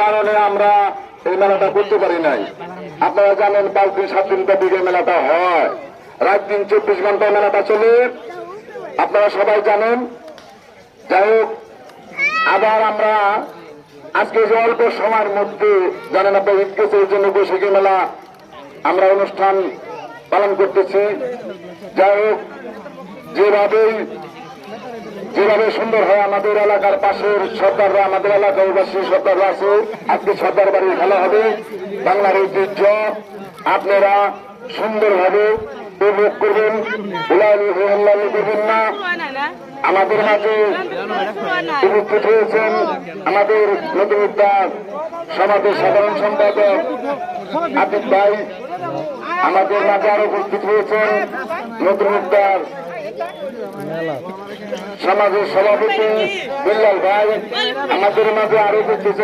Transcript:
কারণে আমরা এই মেলাটা করতে পারি নাই। আপনারা জানেন 5 দিন 7 দিন ব্যাপী এই মেলাটা হয়, রাত দিন 24 ঘন্টা মেলাটা চলে, আপনারা সবাই জানেন। যাই হোক, আবার আমরা আজকে যে অল্প সময়ের মধ্যে জানেন আপনার ঈদ গেছে, এই জন্য বৈশাখী মেলা আমরা অনুষ্ঠান পালন করতেছি। যাই হোক, যেভাবে সুন্দর হয় আমাদের এলাকার পাশের সর্দাররা, আমাদের এলাকার বাসী সর্দাররা আছে, আজকে সর্দার বাড়ির খেলা হবে, বাংলার ঐতিহ্য আপনারা সুন্দরভাবে উপভোগ করবেন, হুলাহুলি করবেন না। আমাদের মাঝে উপস্থিত হয়েছেন আমাদের নতুন উদ্যান সমাজের সাধারণ সম্পাদক আতিক ভাই, আমাদের মাঝে আরো উপস্থিত হয়েছেন নতুন উদ্যান সমাজের সভাপতি বিল্লাল ভাই, আমাদের মাঝে আরো উপস্থিত